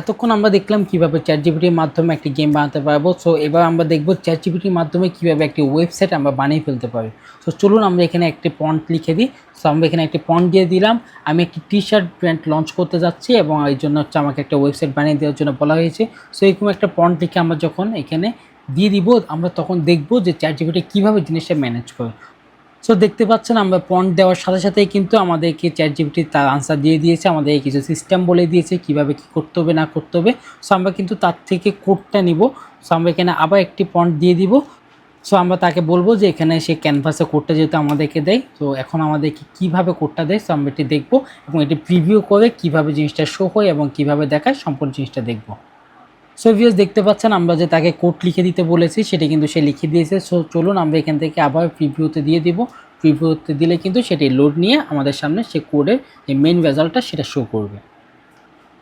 এতক্ষণ আমরা দেখলাম কিভাবে চ্যাটজিপিটির মাধ্যমে একটি গেম বানাতে পারবো। সো এবার আমরা দেখব চ্যাটজিপিটির মাধ্যমে কিভাবে একটি ওয়েবসাইট আমরা বানিয়ে ফেলতে পারি। সো চলুন আমরা এখানে একটি প্রম্পট লিখে দিই। সো আমরা এখানে একটি প্রম্পট দিয়ে দিলাম। আমি একটি টি-শার্ট ব্র্যান্ড লঞ্চ করতে যাচ্ছি এবং এই জন্য হচ্ছে আমাকে একটা ওয়েবসাইট বানিয়ে দেওয়ার জন্য বলা হয়েছে। সো এরকম একটা প্রম্পট লিখে আমরা যখন এখানে দিয়ে দিব, আমরা তখন দেখব যে চ্যাটজিপিটি কীভাবে জিনিসটা ম্যানেজ করে। সো দেখতে পাচ্ছেন আমরা প্রম্পট দেওয়ার সাথে সাথেই কিন্তু আমাদেরকে চ্যাটজিপিটি তার আনসার দিয়ে দিয়েছে, আমাদের কিছু সিস্টেম বলে দিয়েছে কীভাবে কী করতে হবে না করতে হবে। সো আমরা কিন্তু তার থেকে কোডটা নিব। সো আমরা এখানে আবার একটি প্রম্পট দিয়ে দিব। সো আমরা তাকে বলবো যে এখানে সে ক্যানভাসে কোডটা যেহেতু আমাদেরকে দেয়, তো এখন আমাদেরকে কীভাবে কোডটা দেয় সো আমরা এটি দেখবো এবং এটি প্রিভিউ করে কীভাবে জিনিসটা শো হয় এবং কীভাবে দেখায় সম্পূর্ণ জিনিসটা দেখব। সো ভিউয়ার্স দেখতে পাচ্ছেন আমরা যে তাকে কোড লিখে দিতে বলেছি সেটা কিন্তু সে লিখে দিয়েছে। সো চলুন আমরা এখান থেকে আবার প্রিভিউতে দিয়ে দিব। প্রিভিউতে দিলে কিন্তু সেটি লোড নিয়ে আমাদের সামনে সে কোডের যে মেইন রেজাল্টটা সেটা শো করবে।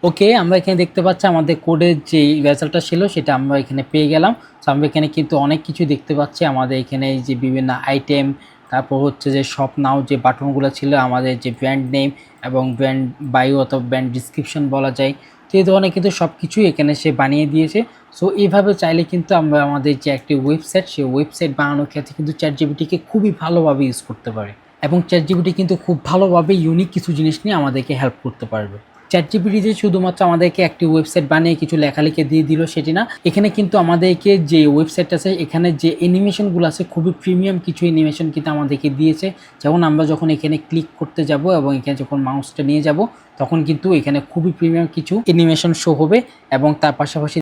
ওকে, আমরা এখানে দেখতে পাচ্ছি আমাদের কোডের যে রেজাল্টটা ছিল সেটা আমরা এখানে পেয়ে গেলাম। সো আমরা এখানে কিন্তু অনেক কিছু দেখতে পাচ্ছি। আমাদের এখানে এই যে বিভিন্ন আইটেম, তারপর হচ্ছে যে শপ নাও যে বাটনগুলো ছিল, আমাদের যে ব্র্যান্ড নেম এবং ব্র্যান্ড বায়ো অথবা ব্র্যান্ড ডিসক্রিপশন বলা যায়। তো এই ধরনের কিন্তু সব কিছুই এখানে সে বানিয়ে দিয়েছে। সো এইভাবে চাইলে কিন্তু আমরা আমাদের যে একটি ওয়েবসাইট, সেই ওয়েবসাইট বানানোর ক্ষেত্রে কিন্তু চ্যাটজিপিটিকে খুবই ভালোভাবে ইউজ করতে পারে এবং চ্যাটজিপিটি কিন্তু খুব ভালোভাবে ইউনিক কিছু জিনিস নিয়ে আমাদেরকে হেল্প করতে পারবে। চ্যাটজিপিটি যে শুধুমাত্র আমাদেরকে একটি ওয়েবসাইট বানিয়ে কিছু লেখালেখি দিয়ে দিল সেটি না, এখানে কিন্তু আমাদেরকে যে ওয়েবসাইট আছে এখানে যে অ্যানিমেশনগুলো আছে খুবই প্রিমিয়াম কিছু অ্যানিমেশন কিন্তু আমাদেরকে দিয়েছে। যেমন আমরা যখন এখানে ক্লিক করতে যাব এবং এখানে যখন মাউসটা নিয়ে যাব তখন কিন্তু এখানে খুবই প্রিমিয়াম কিছু অ্যানিমেশন শো হবে এবং তার পাশাপাশি